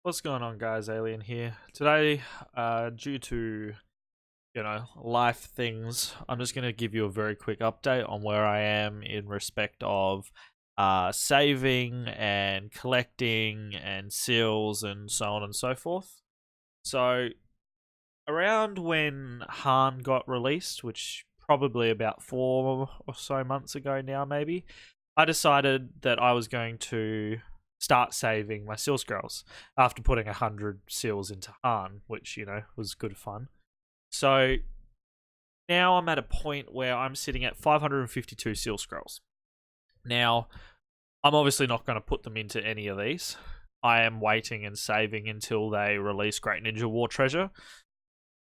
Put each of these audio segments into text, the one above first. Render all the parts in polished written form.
What's going on, guys? Alien here. Today, due to, life things, I'm just going to give you a very quick update on where I am in respect of saving and collecting and seals and so on and so forth. So, around when Han got released, which probably about 4 or so months ago now, maybe, I decided that I was going to start saving my seal scrolls after putting 100 seals into Han, which, was good fun. So now I'm at a point where I'm sitting at 552 seal scrolls. Now, I'm obviously not going to put them into any of these. I am waiting and saving until they release Great Ninja War Treasure,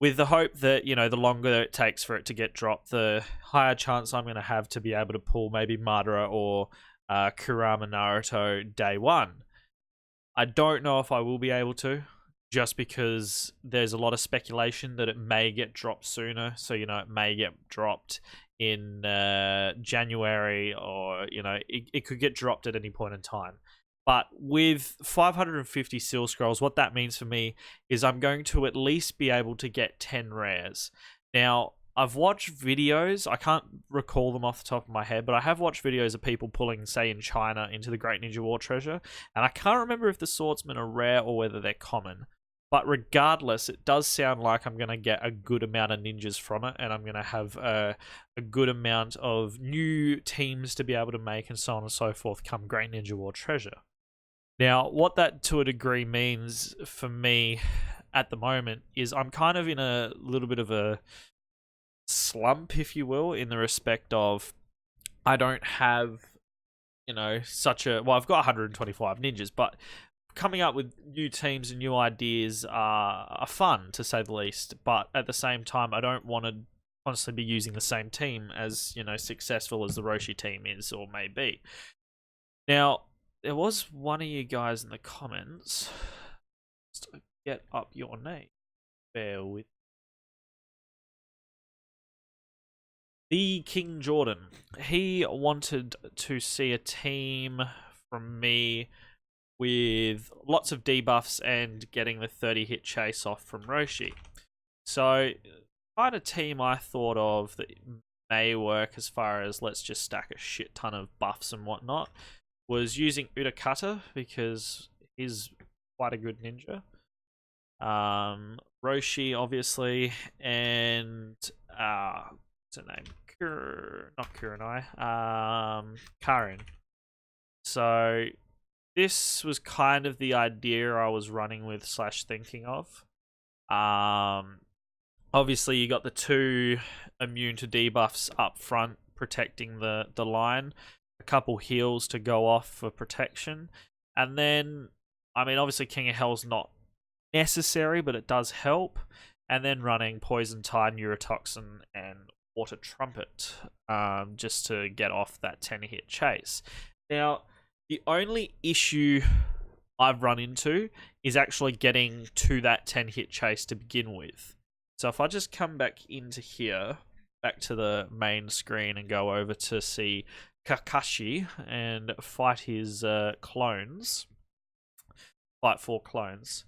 with the hope that, the longer it takes for it to get dropped, the higher chance I'm going to have to be able to pull maybe Madara or Kurama Naruto day one. I don't know if I will be able to, just because there's a lot of speculation that it may get dropped sooner. So, it may get dropped in January, or, it could get dropped at any point in time. But with 550 seal scrolls, what that means for me is I'm going to at least be able to get 10 rares. Now, I've watched videos, I can't recall them off the top of my head, but I have watched videos of people pulling, say, in China into the Great Ninja War Treasure, and I can't remember if the swordsmen are rare or whether they're common. But regardless, it does sound like I'm going to get a good amount of ninjas from it, and I'm going to have a good amount of new teams to be able to make, and so on and so forth, come Great Ninja War Treasure. Now, what that to a degree means for me at the moment is I'm kind of in a little bit of a slump, if you will, in the respect of I don't have, I've got 125 ninjas, but coming up with new teams and new ideas are fun, to say the least. But at the same time, I don't want to constantly be using the same team as, successful as the Roshi team is or may be. Now, there was one of you guys in the comments. Just get up your name. Bear with. The King Jordan. He wanted to see a team from me with lots of debuffs and getting the 30 hit chase off from Roshi. So, kind of team I thought of that may work as far as let's just stack a shit ton of buffs and whatnot was using Utakata, because he's quite a good ninja. Roshi, obviously, and what's her name? Not Kurenai. Karin. So this was kind of the idea I was running with / thinking of. Obviously, you got the two immune to debuffs up front protecting the line. A couple heals to go off for protection, and then obviously King of Hell's not necessary, but it does help, and then running Poison Tide, Neurotoxin, and Water Trumpet, just to get off that 10 hit chase. Now, the only issue I've run into is actually getting to that 10 hit chase to begin with. So if I just come back into here, back to the main screen, and go over to see Kakashi and fight his clones. Fight 4 clones.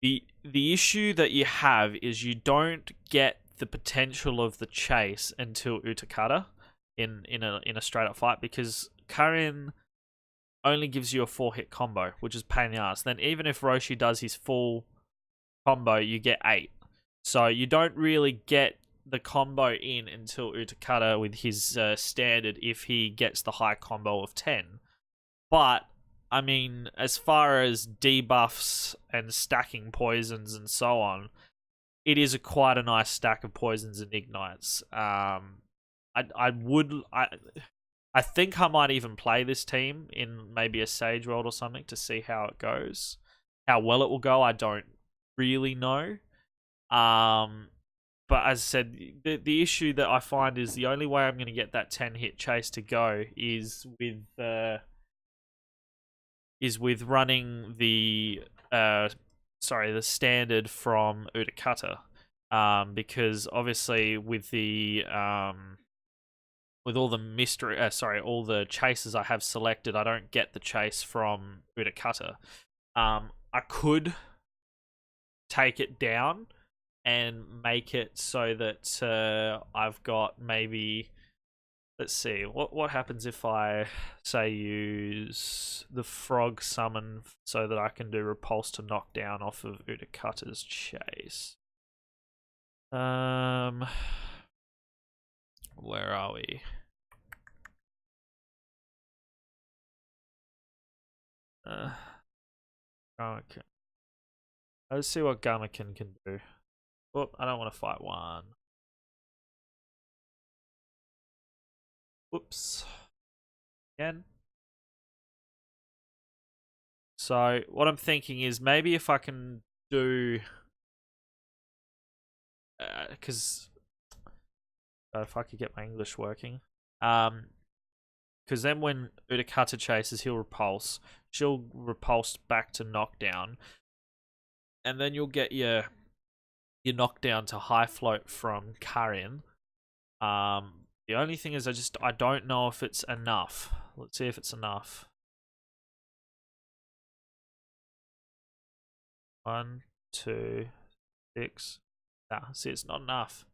The issue that you have is you don't get the potential of the chase until Utakata in a straight up fight, because Karin only gives you a 4-hit combo, which is pain in the ass. Then even if Roshi does his full combo, you get 8. So you don't really get the combo in until Utakata with his standard if he gets the high combo of 10. But, as far as debuffs and stacking poisons and so on, it is quite a nice stack of poisons and ignites. I think I might even play this team in maybe a Sage World or something to see how it goes. How well it will go, I don't really know. But as I said, the issue that I find is the only way I'm going to get that 10 hit chase to go is with running the standard from Utakata. Because obviously with the with all the all the chases I have selected, I don't get the chase from Utakata. I could take it down and make it so that I've got maybe, let's see, what happens if I say use the frog summon so that I can do repulse to knock down off of Utakata's chase. Where are we? Gamaken. Let's see what Gamaken can do. Oh, I don't want to fight one. Oops. Again. So what I'm thinking is maybe if I can do, because if I could get my English working, because then when Utakata chases, he'll repulse. She'll repulse back to knockdown, and then you'll get your knockdown to high float from Karin. The only thing is I don't know if it's enough. Let's see if it's enough. 1, 2, 6. Nah, see, it's not enough.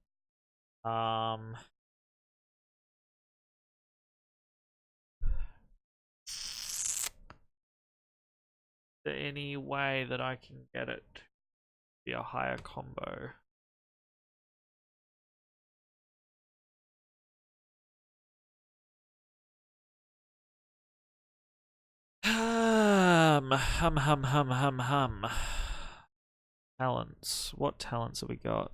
Is there any way that I can get it to be a higher combo? Hum. Talents. What talents have we got?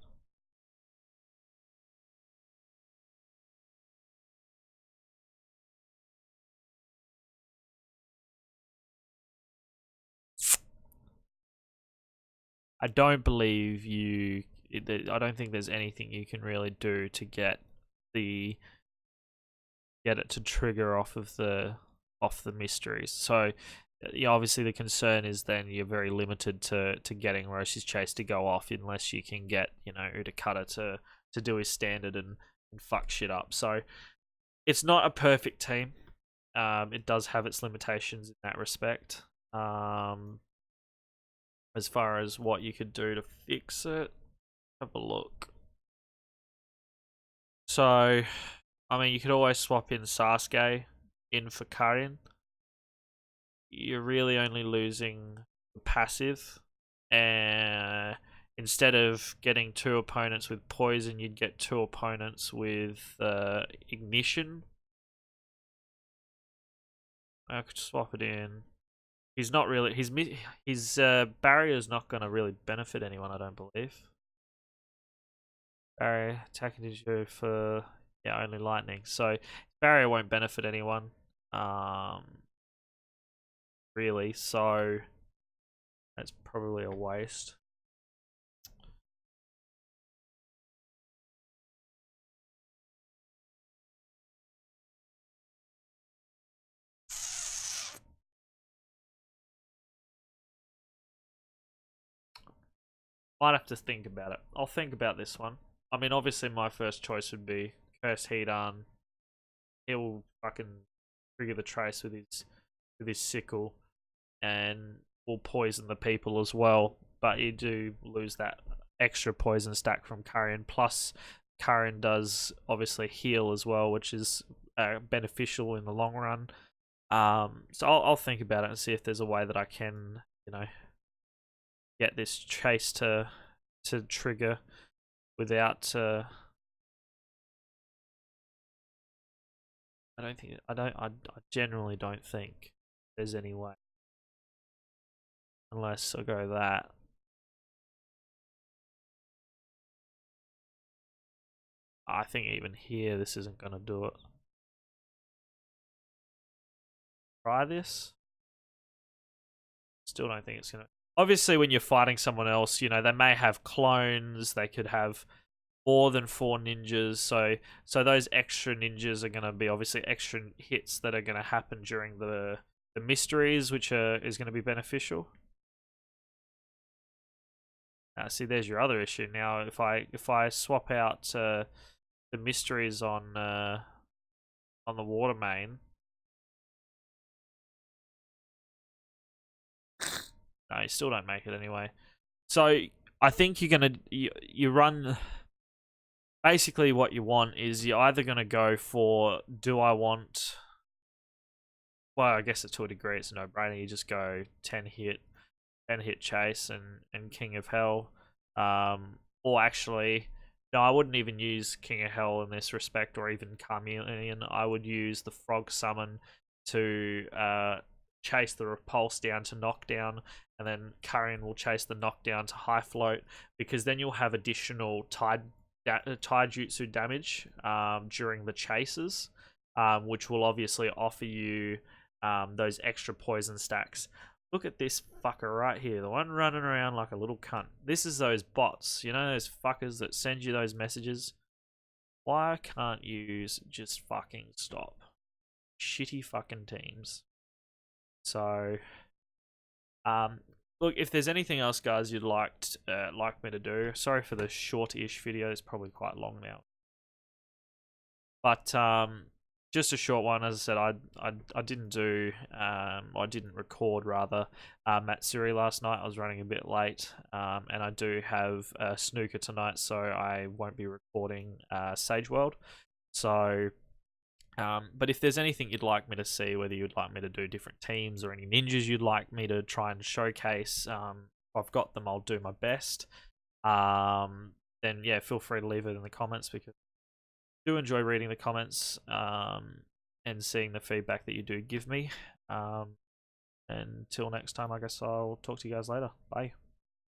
I don't believe you. I don't think there's anything you can really do to get it to trigger off the mysteries. So, yeah, obviously the concern is then you're very limited to getting Roshi's chase to go off unless you can get Utakata to do his standard and fuck shit up. So it's not a perfect team. It does have its limitations in that respect. As far as what you could do to fix it, have a look. So, I mean, you could always swap in Sasuke in for Karin. You're really only losing the passive, and instead of getting 2 opponents with poison, you'd get 2 opponents with ignition. I could swap it in. He's not really. His barrier is not going to really benefit anyone, I don't believe. Barrier attacking you for only lightning, so barrier won't benefit anyone. Really, so that's probably a waste. Might have to think about it. I'll think about this one. I mean, obviously, my first choice would be Curse Hidan. He'll fucking trigger the trace with his sickle, and will poison the people as well. But you do lose that extra poison stack from Karin. Plus, Karin does obviously heal as well, which is beneficial in the long run. So I'll think about it and see if there's a way that I can, get this chase to trigger without. I generally don't think there's any way, unless I go that. I think even here this isn't gonna do it. Try this. Still don't think it's gonna. Obviously, when you're fighting someone else, they may have clones. They could have more than 4 ninjas. So those extra ninjas are gonna be obviously extra hits that are gonna happen during the mysteries, which is gonna be beneficial. See, there's your other issue. Now, if I swap out the mysteries on the water main. No, you still don't make it anyway. So I think you're gonna you run. Basically, what you want is you're either gonna go for do I want. Well, I guess to a degree it's a no-brainer. You just go 10 hit chase and King of Hell. Or actually, no, I wouldn't even use King of Hell in this respect, or even Carmelian. I would use the Frog Summon to chase the Repulse down to knockdown, and then Karin will chase the knockdown to high float, because then you'll have additional Tide Jutsu damage during the chases, which will obviously offer you those extra poison stacks. Look at this fucker right here, the one running around like a little cunt. This is those bots, you know, those fuckers that send you those messages. Why can't you just fucking stop? Shitty fucking teams. So, look, if there's anything else, guys, you'd like me to do, sorry for the short-ish video, it's probably quite long now. But just a short one. As I said, I didn't do I didn't record rather Matsuri last night. I was running a bit late, and I do have snooker tonight, so I won't be recording Sage World. So but if there's anything you'd like me to see, whether you'd like me to do different teams or any ninjas you'd like me to try and showcase, I've got them, I'll do my best. Then yeah, feel free to leave it in the comments, because do enjoy reading the comments and seeing the feedback that you do give me. Until next time, I guess I'll talk to you guys later. Bye.